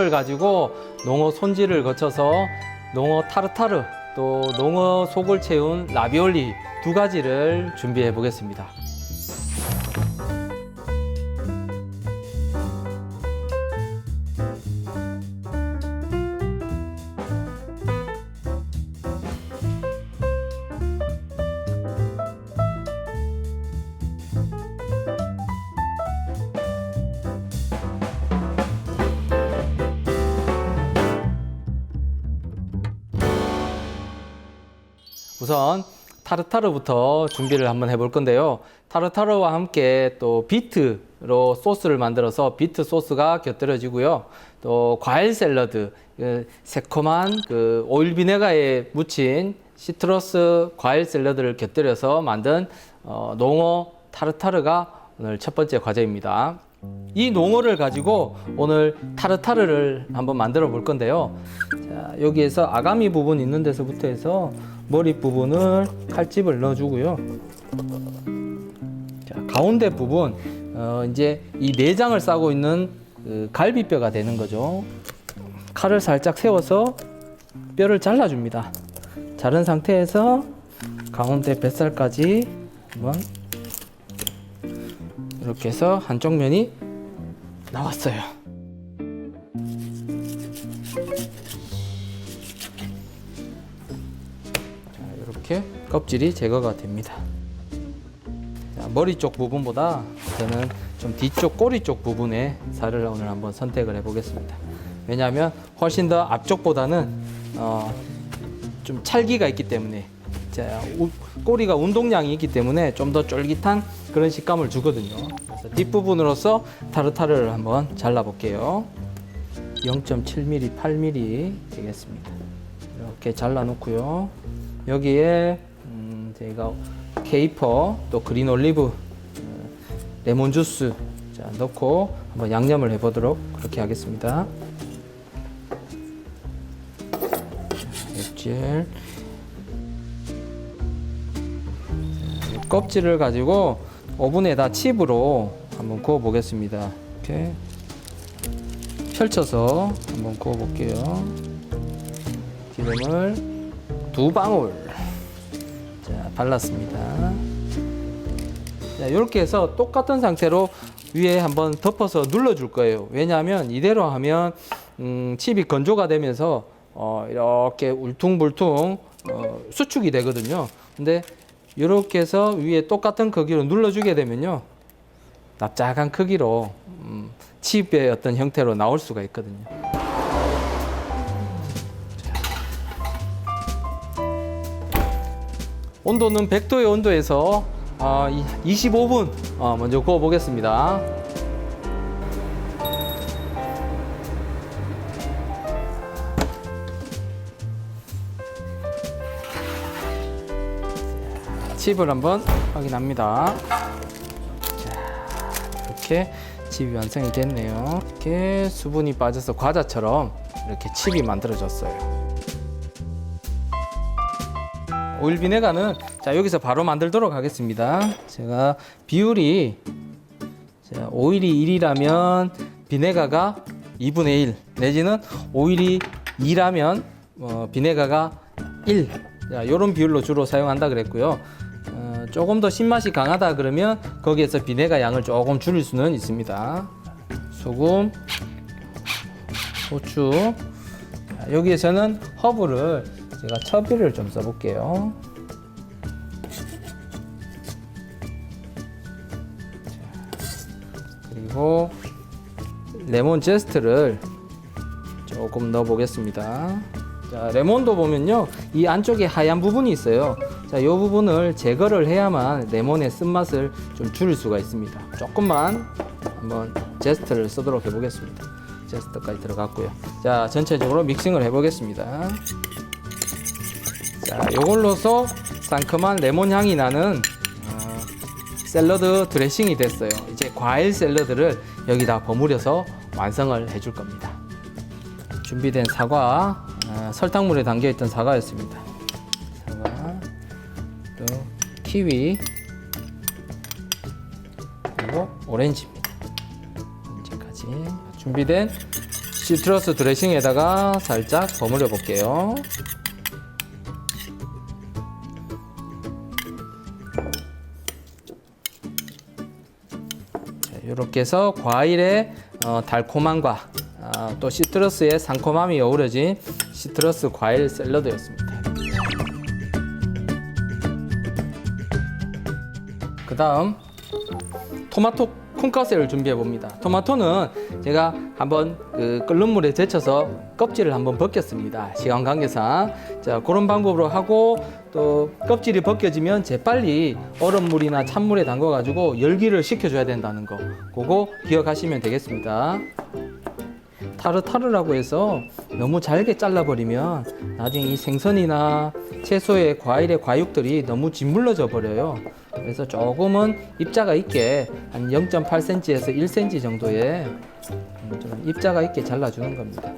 농어를 가지고 농어 손질을 거쳐서 농어 타르타르 또 농어 속을 채운 라비올리 두 가지를 준비해 보겠습니다. 우선 타르타르부터 준비를 한번 해볼 건데요. 타르타르와 함께 또 비트로 소스를 만들어서 비트 소스가 곁들여지고요. 또 과일 샐러드, 새콤한 오일 비네가에 묻힌 시트러스 과일 샐러드를 곁들여서 만든 농어 타르타르가 오늘 첫 번째 과제입니다. 이 농어를 가지고 오늘 타르타르를 한번 만들어 볼 건데요. 자, 여기에서 아가미 부분 있는 데서부터 해서 머리 부분을 칼집을 넣어주고요. 자, 가운데 부분 이제 이 내장을 싸고 있는 갈비뼈가 되는 거죠. 칼을 살짝 세워서 뼈를 잘라줍니다. 자른 상태에서 가운데 뱃살까지 한번 이렇게 해서 한쪽 면이 나왔어요. 자, 이렇게 껍질이 제거가 됩니다. 자, 머리 쪽 부분보다 저는 좀 뒤쪽 꼬리 쪽 부분에 살을 오늘 한번 선택을 해 보겠습니다. 왜냐하면 훨씬 더 앞쪽보다는 좀 찰기가 있기 때문에, 자, 꼬리가 운동량이 있기 때문에 좀 더 쫄깃한 그런 식감을 주거든요. 그래서 뒷부분으로서 타르타르를 한번 잘라 볼게요. 0.7mm, 8mm 되겠습니다. 이렇게 잘라 놓고요. 여기에 저희가 케이퍼, 또 그린 올리브, 레몬 주스 넣고 한번 양념을 해 보도록 그렇게 하겠습니다. 껍질, 껍질을 가지고 오븐에다 칩으로 한번 구워 보겠습니다. 이렇게 펼쳐서 한번 구워 볼게요. 기름을 2방울 발랐습니다. 자, 이렇게 해서 똑같은 상태로 위에 한번 덮어서 눌러줄 거예요. 왜냐하면 이대로 하면 칩이 건조가 되면서 이렇게 울퉁불퉁 수축이 되거든요. 근데 이렇게 해서 위에 똑같은 크기로 눌러주게 되면요, 납작한 크기로 칩의 어떤 형태로 나올 수가 있거든요. 온도는 100도의 온도에서 25분 먼저 구워 보겠습니다. 칩을 한번 확인합니다. 자, 이렇게 칩이 완성이 됐네요. 이렇게 수분이 빠져서 과자처럼 이렇게 칩이 만들어졌어요. 오일 비네가는 자, 여기서 바로 만들도록 하겠습니다. 제가 비율이, 자, 오일이 1이라면 비네가가 2분의 1 내지는 오일이 2라면 비네가가 1, 자, 이런 비율로 주로 사용한다 그랬고요. 조금 더 신맛이 강하다 그러면 거기에서 비네가 양을 조금 줄일 수는 있습니다. 소금, 후추, 자, 여기에서는 허브를 제가 첩이를 좀 써볼게요. 그리고 레몬 제스트를 조금 넣어 보겠습니다. 자, 레몬도 보면요, 이 안쪽에 하얀 부분이 있어요. 자, 이 부분을 제거를 해야만 레몬의 쓴맛을 좀 줄일 수가 있습니다. 조금만 한번 제스트를 쓰도록 해보겠습니다. 제스트까지 들어갔고요. 자, 전체적으로 믹싱을 해보겠습니다. 자, 이걸로서 상큼한 레몬 향이 나는 샐러드 드레싱이 됐어요. 이제 과일 샐러드를 여기다 버무려서 완성을 해줄 겁니다. 준비된 사과, 설탕물에 담겨있던 사과였습니다. 사과, 또 키위, 그리고 오렌지입니다. 오렌지까지 준비된 시트러스 드레싱에다가 살짝 버무려 볼게요. 이렇게 해서 과일의 달콤함과 또 시트러스의 상콤함이 어우러진 시트러스 과일 샐러드였습니다. 그 다음 토마토 콩가스를 준비해 봅니다. 토마토는 제가 한번 끓는 물에 데쳐서 껍질을 한번 벗겼습니다. 시간 관계상. 자, 그런 방법으로 하고 또 껍질이 벗겨지면 재빨리 얼음물이나 찬물에 담궈 가지고 열기를 식혀줘야 된다는 거, 그거 기억하시면 되겠습니다. 타르타르라고 해서 너무 잘게 잘라버리면 나중에 이 생선이나 채소의 과일의 과육들이 너무 짓물러져 버려요. 그래서 조금은 입자가 있게 한 0.8cm에서 1cm 정도의 좀 입자가 있게 잘라주는 겁니다.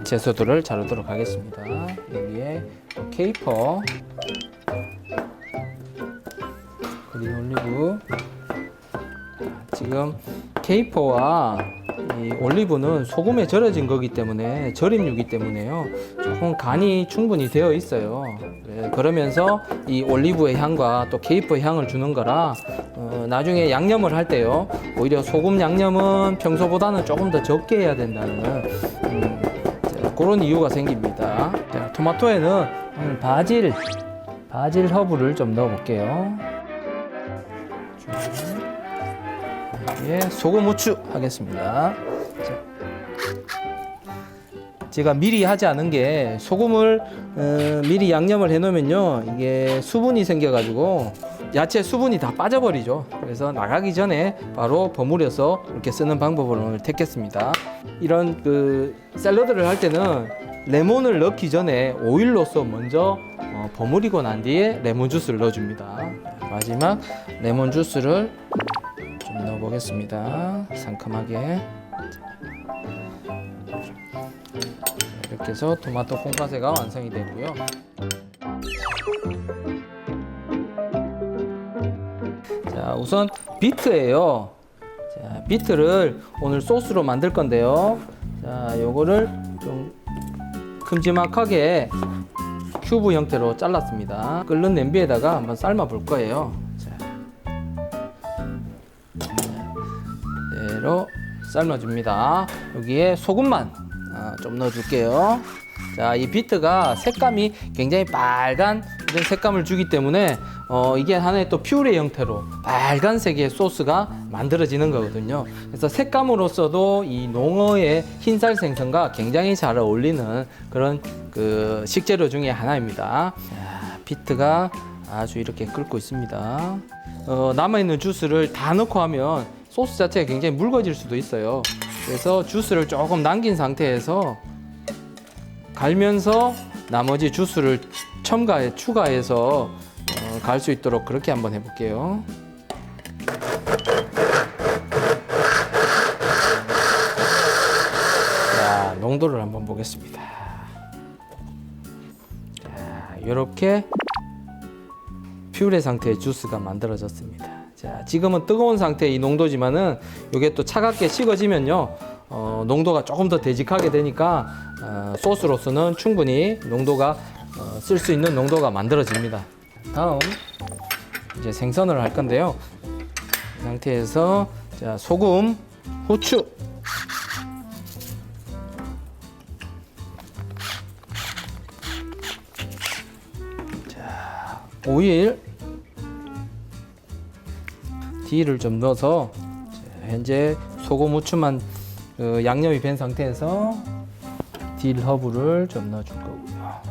채소들을 자르도록 하겠습니다. 여기에 또 케이퍼, 그린 올리브. 지금 케이퍼와 이 올리브는 소금에 절여진 거기 때문에, 절임류이기 때문에요, 조금 간이 충분히 되어 있어요. 그러면서 이 올리브의 향과 또 케이퍼의 향을 주는 거라 나중에 양념을 할 때요, 오히려 소금 양념은 평소보다는 조금 더 적게 해야 된다는 그런 이유가 생깁니다. 자, 토마토에는 오늘 바질 허브를 좀 넣어 볼게요. 여기에 소금, 후추 하겠습니다. 제가 미리 하지 않은 게, 소금을 미리 양념을 해 놓으면요, 이게 수분이 생겨 가지고 야채 수분이 다 빠져버리죠. 그래서 나가기 전에 바로 버무려서 이렇게 쓰는 방법을 오늘 택했습니다. 이런 샐러드를 할 때는 레몬을 넣기 전에 오일로서 먼저 버무리고 난 뒤에 레몬 주스를 넣어줍니다. 마지막 레몬 주스를 좀 넣어보겠습니다. 상큼하게. 이렇게 해서 토마토 콩가스가 완성이 되고요. 자, 우선 비트예요. 자, 비트를 오늘 소스로 만들 건데요. 자, 요거를 좀 큼지막하게 큐브 형태로 잘랐습니다. 끓는 냄비에다가 한번 삶아 볼 거예요. 자, 이대로 삶아줍니다. 여기에 소금만 좀 넣어줄게요. 자, 이 비트가 색감이 굉장히 빨간 이런 색감을 주기 때문에 이게 하나의 또 퓨레 형태로 빨간색의 소스가 만들어지는 거거든요. 그래서 색감으로서도 이 농어의 흰살 생선과 굉장히 잘 어울리는 그런 식재료 중에 하나입니다. 자, 비트가 아주 이렇게 끓고 있습니다. 남아있는 주스를 다 넣고 하면 소스 자체가 굉장히 묽어질 수도 있어요. 그래서 주스를 조금 남긴 상태에서 갈면서 나머지 주스를 추가해서 갈 수 있도록 그렇게 한번 해볼게요. 자, 농도를 한번 보겠습니다. 자, 이렇게 퓨레 상태의 주스가 만들어졌습니다. 자, 지금은 뜨거운 상태의 이 농도지만은 이게 또 차갑게 식어지면요, 농도가 조금 더 되직하게 되니까 소스로서는 충분히 농도가 쓸 수 있는 농도가 만들어집니다. 다음 이제 생선을 할 건데요. 이 상태에서 자, 소금, 후추, 자, 오일, 딜을 좀 넣어서 현재 소금, 후추만 양념이 된 상태에서 딜 허브를 좀 넣어줄 거고요.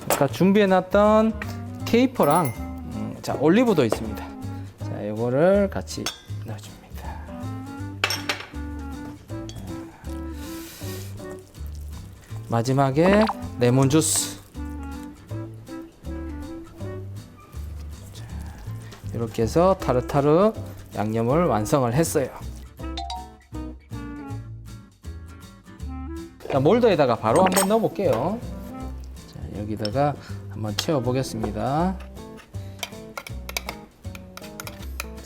아까 준비해놨던 케이퍼랑 자, 올리브도 있습니다. 자, 이거를 같이 넣어줍니다. 마지막에 레몬 주스. 자, 이렇게 해서 타르타르 양념을 완성을 했어요. 자, 몰더에다가 바로 한번 넣어 볼게요. 자, 여기다가 한번 채워 보겠습니다.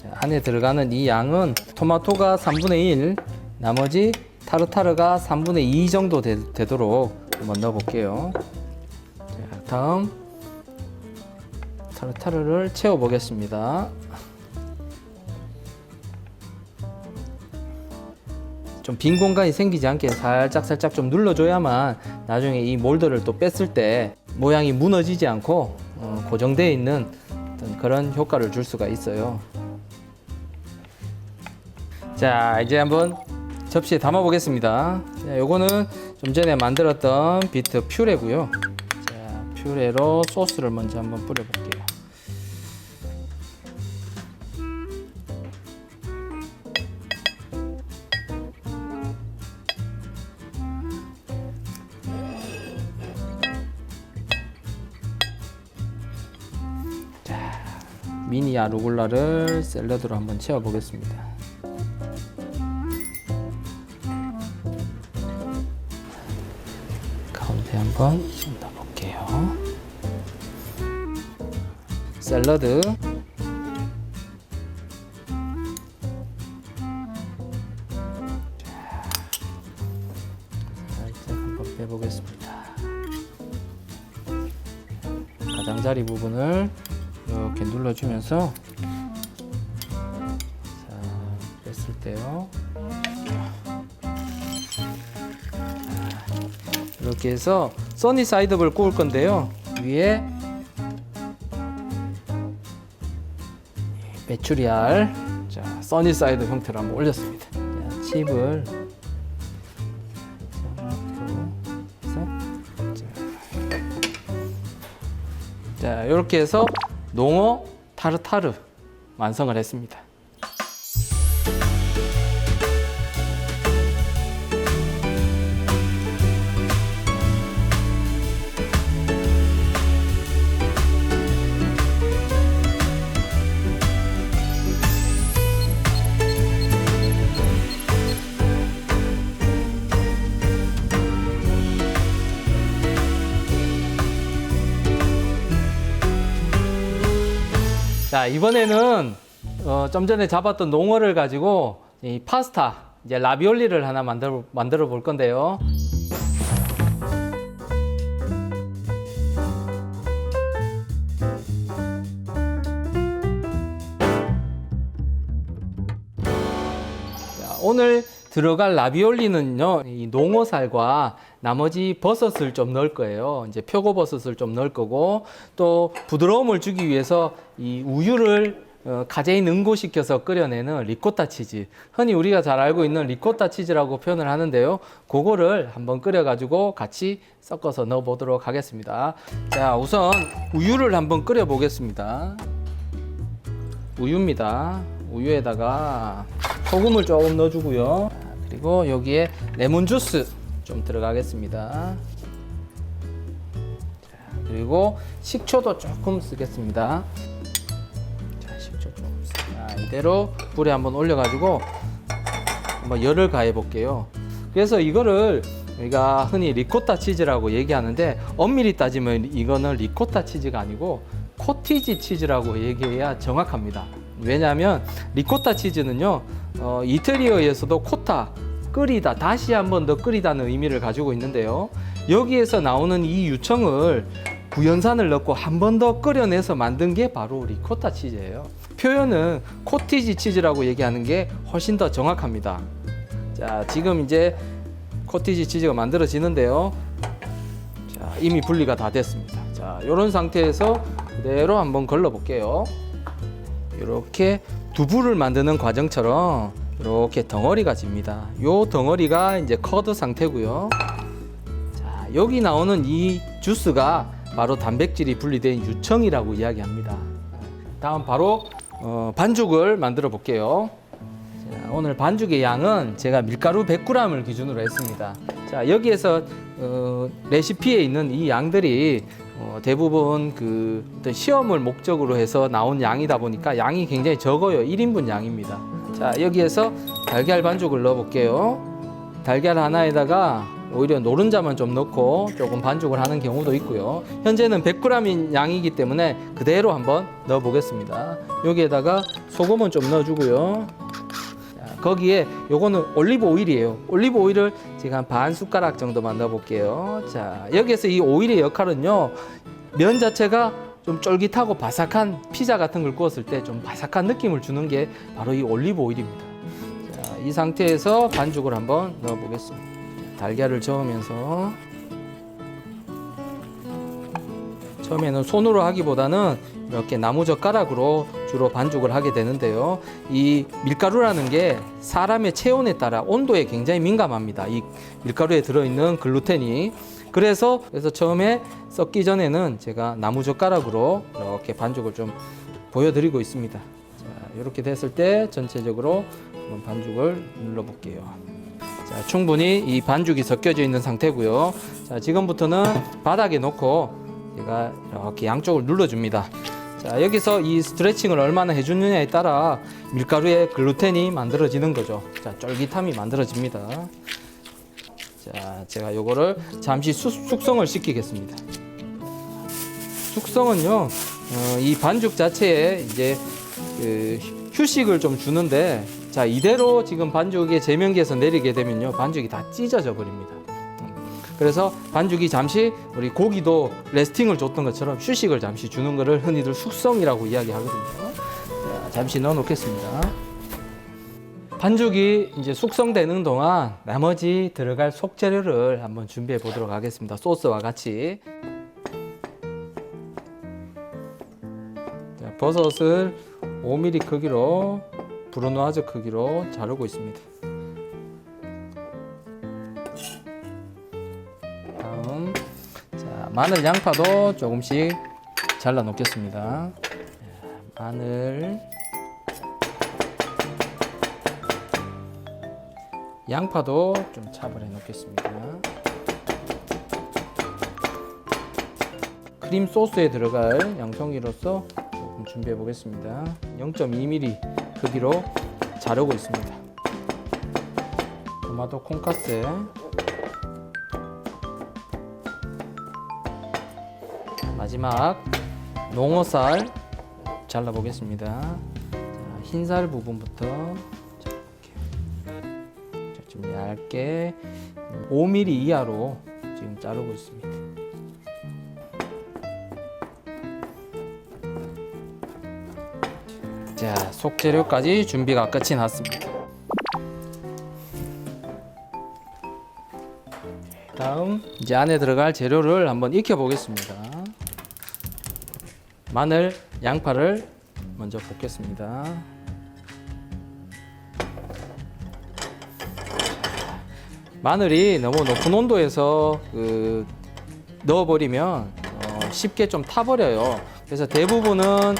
자, 안에 들어가는 이 양은 토마토가 3분의 1, 나머지 타르타르가 3분의 2 정도 되도록 한번 넣어 볼게요. 자, 다음 타르타르를 채워 보겠습니다. 좀 빈 공간이 생기지 않게 살짝 좀 눌러줘야만 나중에 이 몰드를 또 뺐을 때 모양이 무너지지 않고 고정되어 있는 어떤 그런 효과를 줄 수가 있어요. 자, 이제 한번 접시에 담아 보겠습니다. 자, 요거는 좀 전에 만들었던 비트 퓨레고요. 자, 퓨레로 소스를 먼저 한번 뿌려 볼게요. 미니 아루굴라를 샐러드로 한번 채워 보겠습니다. 가운데 한번 넣어 볼게요. 샐러드. 살짝 한번 빼보겠습니다. 가장자리 부분을 이렇게 눌러주면서 자, 뺐을 때요. 이렇게 해서 써니사이드업을 구울 건데요. 위에 메추리알, 자, 써니사이드 형태로 한번 올렸습니다. 자, 칩을 자, 이렇게 해서 농어 타르타르 완성을 했습니다. 자, 이번에는 좀 전에 잡았던 농어를 가지고 이 파스타, 이제 라비올리를 하나 만들어 볼 건데요. 자, 오늘 들어갈 라비올리는요, 이 농어살과 나머지 버섯을 좀 넣을 거예요. 이제 표고버섯을 좀 넣을 거고, 또 부드러움을 주기 위해서 이 우유를 카제인 응고시켜서 끓여내는 리코타 치즈, 흔히 우리가 잘 알고 있는 리코타 치즈라고 표현을 하는데요. 그거를 한번 끓여가지고 같이 섞어서 넣어 보도록 하겠습니다. 자, 우선 우유를 한번 끓여 보겠습니다. 우유입니다. 우유에다가 소금을 조금 넣어주고요. 그리고 여기에 레몬 주스 좀 들어가겠습니다. 자, 그리고 식초도 조금 쓰겠습니다. 자, 식초 좀. 자, 이대로 불에 한번 올려가지고 한번 열을 가해 볼게요. 그래서 이거를 우리가 흔히 리코타 치즈라고 얘기하는데, 엄밀히 따지면 이거는 리코타 치즈가 아니고 코티지 치즈라고 얘기해야 정확합니다. 왜냐하면 리코타 치즈는요, 이태리어에서도 코타, 끓이다, 다시 한번 더 끓이다는 의미를 가지고 있는데요. 여기에서 나오는 이 유청을 구연산을 넣고 한 번 더 끓여내서 만든 게 바로 리코타 치즈예요. 표현은 코티지 치즈라고 얘기하는 게 훨씬 더 정확합니다. 자, 지금 이제 코티지 치즈가 만들어지는데요. 자, 이미 분리가 다 됐습니다. 자, 이런 상태에서 그대로 한번 걸러 볼게요. 이렇게 두부를 만드는 과정처럼 이렇게 덩어리가 집니다. 요 덩어리가 이제 커드 상태고요. 자, 여기 나오는 이 주스가 바로 단백질이 분리된 유청이라고 이야기합니다. 다음 바로 반죽을 만들어 볼게요. 자, 오늘 반죽의 양은 제가 밀가루 100g을 기준으로 했습니다. 자, 여기에서 레시피에 있는 이 양들이 대부분 그 어떤 시험을 목적으로 해서 나온 양이다 보니까 양이 굉장히 적어요. 1인분 양입니다. 자, 여기에서 달걀 반죽을 넣어 볼게요. 달걀 하나에다가 오히려 노른자만 좀 넣고 조금 반죽을 하는 경우도 있고요. 현재는 100g인 양이기 때문에 그대로 한번 넣어 보겠습니다. 여기에다가 소금은 좀 넣어 주고요. 거기에 요거는 올리브 오일이에요. 올리브 오일을 제가 한 반 숟가락 정도만 넣어볼게요. 자, 여기에서 이 오일의 역할은요, 면 자체가 좀 쫄깃하고 바삭한 피자 같은 걸 구웠을 때 좀 바삭한 느낌을 주는 게 바로 이 올리브 오일입니다. 자, 이 상태에서 반죽을 한번 넣어보겠습니다. 달걀을 저으면서, 처음에는 손으로 하기보다는 이렇게 나무젓가락으로 주로 반죽을 하게 되는데요. 이 밀가루라는 게 사람의 체온에 따라 온도에 굉장히 민감합니다. 이 밀가루에 들어있는 글루텐이. 그래서 처음에 썩기 전에는 제가 나무젓가락으로 이렇게 반죽을 좀 보여드리고 있습니다. 자, 이렇게 됐을 때 전체적으로 한번 반죽을 눌러볼게요. 자, 충분히 이 반죽이 섞여져 있는 상태고요. 자, 지금부터는 바닥에 놓고 제가 이렇게 양쪽을 눌러줍니다. 자, 여기서 이 스트레칭을 얼마나 해주느냐에 따라 밀가루의 글루텐이 만들어지는 거죠. 자, 쫄깃함이 만들어집니다. 자, 제가 요거를 잠시 숙성을 시키겠습니다. 숙성은요, 이 반죽 자체에 이제 휴식을 좀 주는데, 자, 이대로 지금 반죽이 제면기에서 내리게 되면요, 반죽이 다 찢어져 버립니다. 그래서 반죽이 잠시, 우리 고기도 레스팅을 줬던 것처럼 휴식을 잠시 주는 것을 흔히들 숙성이라고 이야기하거든요. 자, 잠시 넣어 놓겠습니다. 반죽이 이제 숙성되는 동안 나머지 들어갈 속재료를 한번 준비해 보도록 하겠습니다. 소스와 같이. 자, 버섯을 5mm 크기로, 브루노아즈 크기로 자르고 있습니다. 다음, 자, 마늘, 양파도 조금씩 잘라 놓겠습니다. 마늘, 양파도 좀 차분해 놓겠습니다. 크림 소스에 들어갈 양송이로서 조금 준비해 보겠습니다. 0.2mm 크기로 자르고 있습니다. 토마토 콩카스, 마지막 농어살 잘라 보겠습니다. 흰살 부분부터 좀 얇게 5mm 이하로 지금 자르고 있습니다. 자, 속재료까지 준비가 끝이 났습니다. 다음 이제 안에 들어갈 재료를 한번 익혀 보겠습니다. 마늘, 양파를 먼저 볶겠습니다. 마늘이 너무 높은 온도에서 넣어버리면 쉽게 좀 타버려요. 그래서 대부분은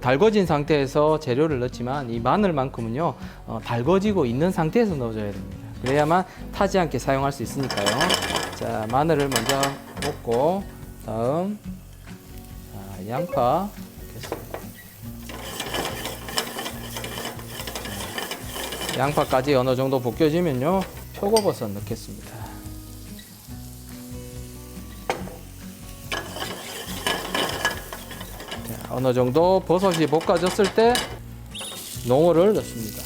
달궈진 상태에서 재료를 넣지만 이 마늘만큼은요, 달궈지고 있는 상태에서 넣어줘야 됩니다. 그래야만 타지 않게 사용할 수 있으니까요. 자, 마늘을 먼저 볶고, 다음 양파 넣겠습니다. 양파까지 어느 정도 볶여지면요, 표고버섯 넣겠습니다. 자, 어느 정도 버섯이 볶아졌을 때 농어를 넣습니다.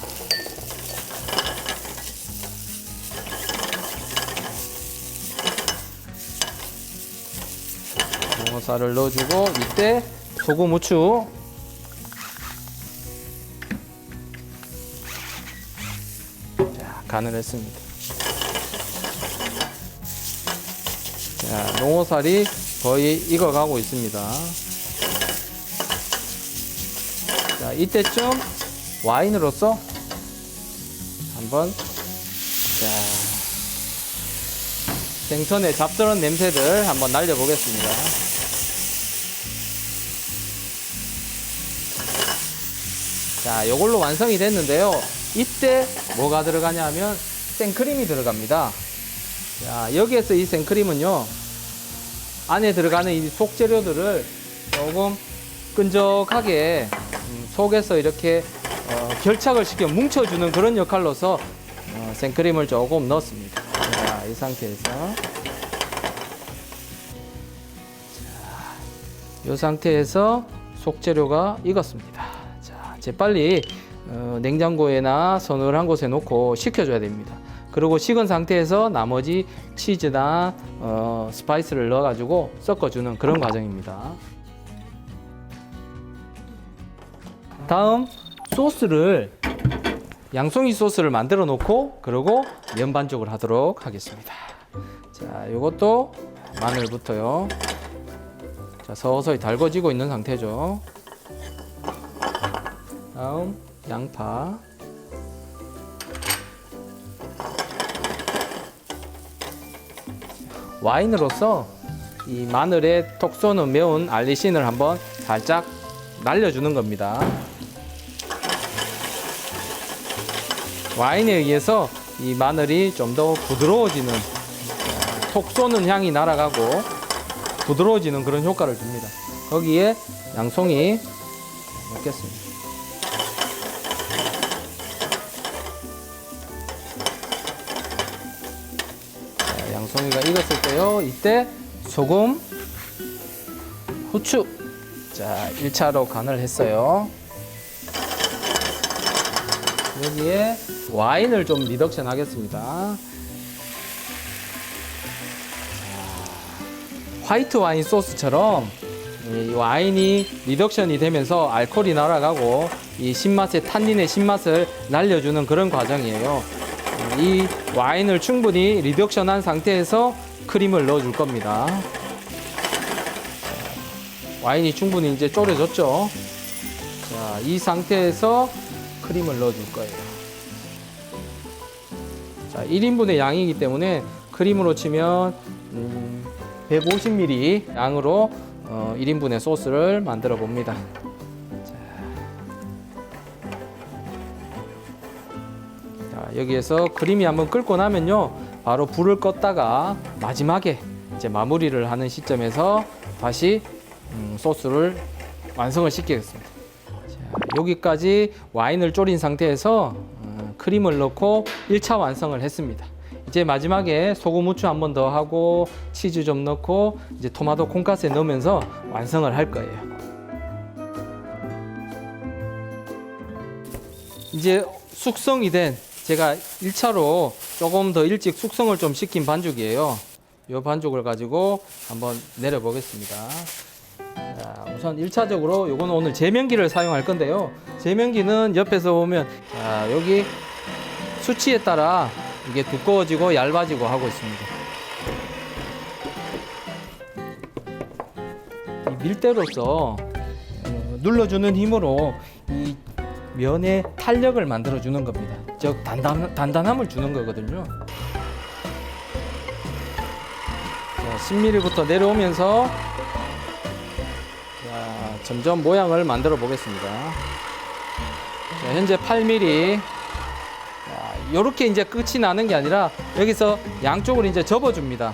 농어살을 넣어주고 이때 소금, 후추, 자, 간을 했습니다. 자, 농어살이 거의 익어가고 있습니다. 자, 이때쯤 와인으로서 한번, 자, 생선의 잡스러운 냄새들 한번 날려보겠습니다. 자, 요걸로 완성이 됐는데요. 이때 뭐가 들어가냐면 생크림이 들어갑니다. 자, 여기에서 이 생크림은요, 안에 들어가는 이 속재료들을 조금 끈적하게 속에서 이렇게 결착을 시켜 뭉쳐주는 그런 역할로서 생크림을 조금 넣었습니다. 자, 이 상태에서, 자, 이 상태에서 속재료가 익었습니다. 자, 재빨리 냉장고에나 서늘한 곳에 놓고 식혀줘야 됩니다. 그리고 식은 상태에서 나머지 치즈나 스파이스를 넣어가지고 섞어주는 그런 과정입니다. 다음 소스를 양송이 소스를 만들어 놓고 그리고 면 반죽을 하도록 하겠습니다. 자, 이것도 마늘부터요. 자, 서서히 달궈지고 있는 상태죠. 다음 양파. 와인으로서 이 마늘에 톡 쏘는 매운 알리신을 한번 살짝 날려주는 겁니다. 와인에 의해서 이 마늘이 좀 더 부드러워지는, 톡 쏘는 향이 날아가고 부드러워지는 그런 효과를 줍니다. 거기에 양송이 넣겠습니다. 자, 양송이가 익었을 때요, 이때 소금, 후추. 자, 1차로 간을 했어요. 여기에 와인을 좀 리덕션 하겠습니다. 화이트 와인 소스처럼 이 와인이 리덕션이 되면서 알코올이 날아가고 이 신맛의 탄닌의 신맛을 날려주는 그런 과정이에요. 이 와인을 충분히 리덕션한 상태에서 크림을 넣어줄 겁니다. 와인이 충분히 이제 졸여졌죠. 자, 이 상태에서 크림을 넣어줄 거예요. 자, 1인분의 양이기 때문에 크림으로 치면 150ml 양으로 1인분의 소스를 만들어 봅니다. 자, 여기에서 크림이 한번 끓고 나면요, 바로 불을 껐다가 마지막에 이제 마무리를 하는 시점에서 다시 소스를 완성을 시키겠습니다. 자, 여기까지 와인을 졸인 상태에서 크림을 넣고 1차 완성을 했습니다. 이제 마지막에 소금, 후추 한 번 더 하고 치즈 좀 넣고 이제 토마토 콩가스에 넣으면서 완성을 할 거예요. 이제 숙성이 된, 제가 1차로 조금 더 일찍 숙성을 좀 시킨 반죽이에요. 이 반죽을 가지고 한번 내려 보겠습니다. 자, 우선 1차적으로 요거는 오늘 제면기를 사용할 건데요. 제면기는 옆에서 보면, 자, 여기 수치에 따라 이게 두꺼워지고 얇아지고 하고 있습니다. 이 밀대로서 눌러주는 힘으로 이 면에 탄력을 만들어 주는 겁니다. 즉 단단함을 주는 거거든요. 자, 10mm부터 내려오면서 자, 점점 모양을 만들어 보겠습니다. 자, 현재 8mm. 이렇게 이제 끝이 나는 게 아니라 여기서 양쪽으로 이제 접어줍니다.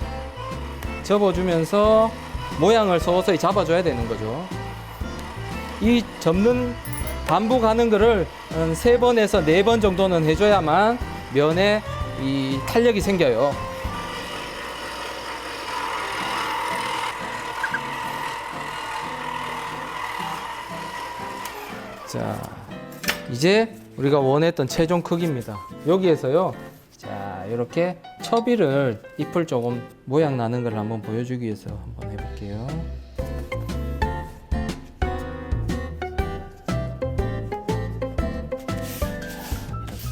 접어주면서 모양을 서서히 잡아줘야 되는 거죠. 이 접는 반복하는 거를 3번에서 4번 정도는 해줘야만 면에 이 탄력이 생겨요. 자, 이제 우리가 원했던 최종 크기입니다. 여기에서요, 자, 이렇게 처비를 잎을 조금 모양 나는 걸 한번 보여주기 위해서 한번 해볼게요.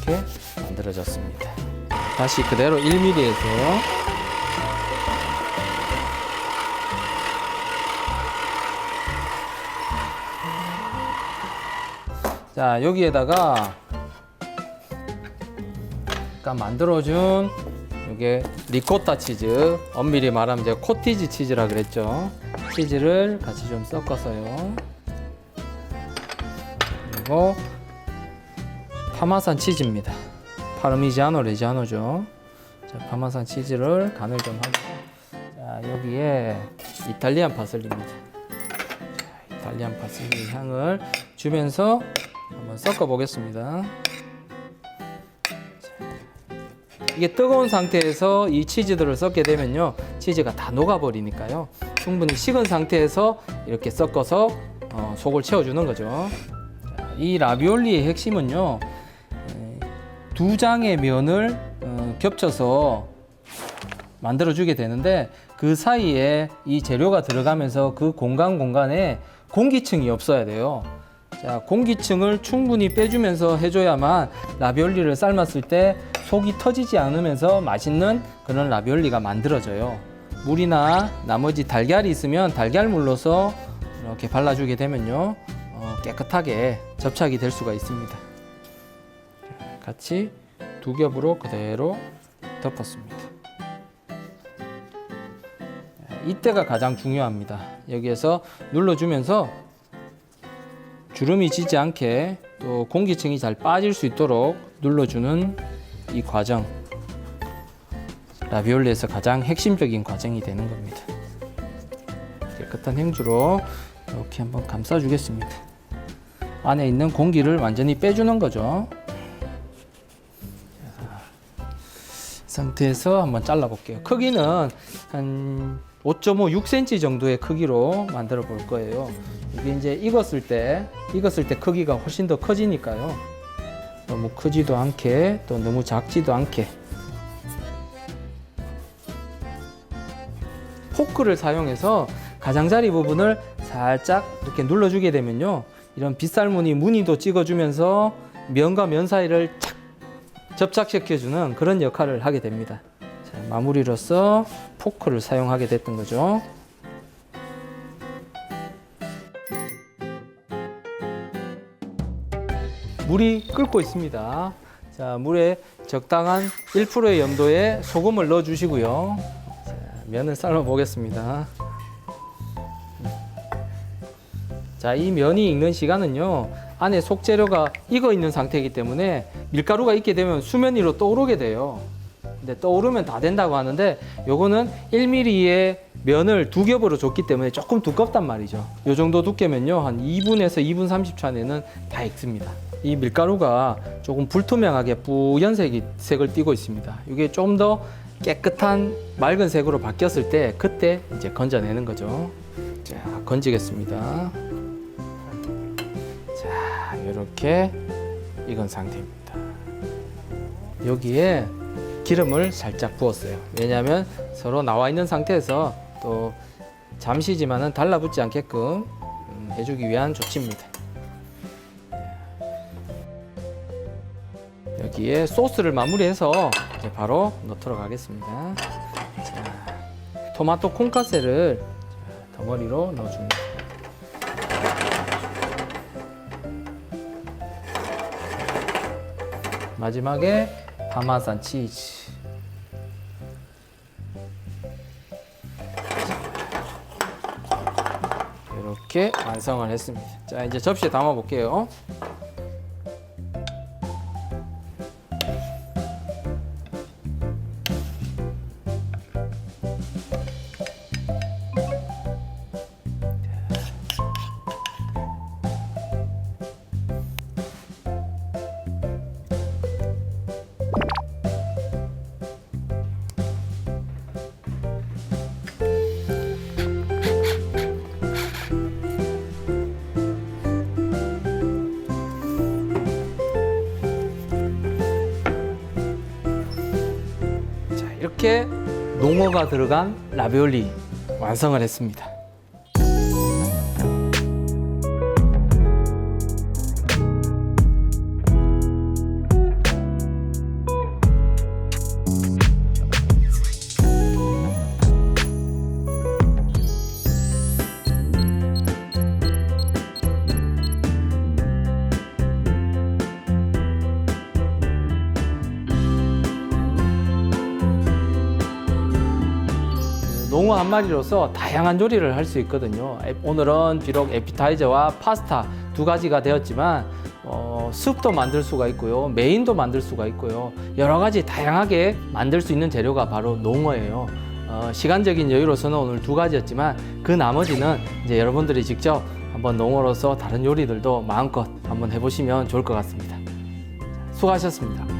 이렇게 만들어졌습니다. 다시 그대로 1mm에서 자, 여기에다가 아까 만들어준 이게 리코타 치즈, 엄밀히 말하면 이제 코티지 치즈라 그랬죠. 치즈를 같이 좀 섞어서요. 그리고 파마산 치즈입니다. 파르미지아노 레지아노죠. 자, 파마산 치즈를 간을 좀 하고, 자, 여기에 이탈리안 파슬리입니다. 자, 이탈리안 파슬리 향을 주면서 한번 섞어 보겠습니다. 이게 뜨거운 상태에서 이 치즈들을 섞게 되면요, 치즈가 다 녹아버리니까요, 충분히 식은 상태에서 이렇게 섞어서 속을 채워주는 거죠. 자, 이 라비올리의 핵심은요, 두 장의 면을 겹쳐서 만들어주게 되는데 그 사이에 이 재료가 들어가면서 그 공간에 공기층이 없어야 돼요. 자, 공기층을 충분히 빼주면서 해줘야만 라비올리를 삶았을 때 속이 터지지 않으면서 맛있는 그런 라비올리가 만들어져요. 물이나 나머지 달걀이 있으면 달걀물로서 이렇게 발라주게 되면요, 깨끗하게 접착이 될 수가 있습니다. 같이 두 겹으로 그대로 덮었습니다. 이때가 가장 중요합니다. 여기에서 눌러주면서 주름이 지지 않게 또 공기층이 잘 빠질 수 있도록 눌러주는 이 과정, 라비올리에서 가장 핵심적인 과정이 되는 겁니다. 깨끗한 행주로 이렇게 한번 감싸주겠습니다. 안에 있는 공기를 완전히 빼주는 거죠. 상태에서 한번 잘라 볼게요. 크기는 한 5.5, 6cm 정도의 크기로 만들어 볼 거예요. 이게 이제 익었을 때 크기가 훨씬 더 커지니까요. 너무 크지도 않게 또 너무 작지도 않게. 포크를 사용해서 가장자리 부분을 살짝 이렇게 눌러주게 되면요, 이런 빗살무늬 무늬도 찍어주면서 면과 면 사이를 착 접착시켜주는 그런 역할을 하게 됩니다. 자, 마무리로서 포크를 사용하게 됐던 거죠. 물이 끓고 있습니다. 자, 물에 적당한 1%의 염도에 소금을 넣어 주시고요. 자, 면을 삶아 보겠습니다. 자, 이 면이 익는 시간은요, 안에 속재료가 익어 있는 상태이기 때문에 밀가루가 익게 되면 수면 위로 떠오르게 돼요. 근데 떠오르면 다 된다고 하는데 요거는 1mm의 면을 두 겹으로 줬기 때문에 조금 두껍단 말이죠. 요 정도 두께면요, 한 2분에서 2분 30초 안에는 다 익습니다. 이 밀가루가 조금 불투명하게 뿌연 색을 띠고 있습니다. 이게 좀 더 깨끗한 맑은 색으로 바뀌었을 때 그때 이제 건져내는 거죠. 자, 건지겠습니다. 자, 이렇게 익은 상태입니다. 여기에 기름을 살짝 부었어요. 왜냐하면 서로 나와 있는 상태에서 또 잠시지만은 달라붙지 않게끔 해주기 위한 조치입니다. 여기에 소스를 마무리해서 이제 바로 넣도록 하겠습니다. 자, 토마토 콩카세를 덩어리로 넣어줍니다. 마지막에 파마산 치즈. 이렇게 완성을 했습니다. 자, 이제 접시에 담아 볼게요. 이렇게 농어가 들어간 라비올리 완성을 했습니다. 농어 한 마리로서 다양한 요리를 할 수 있거든요. 오늘은 비록 에피타이저와 파스타 두 가지가 되었지만 숲도 만들 수가 있고요, 메인도 만들 수가 있고요, 여러 가지 다양하게 만들 수 있는 재료가 바로 농어예요. 시간적인 여유로서는 오늘 두 가지였지만 그 나머지는 이제 여러분들이 직접 한번 농어로서 다른 요리들도 마음껏 한번 해보시면 좋을 것 같습니다. 수고하셨습니다.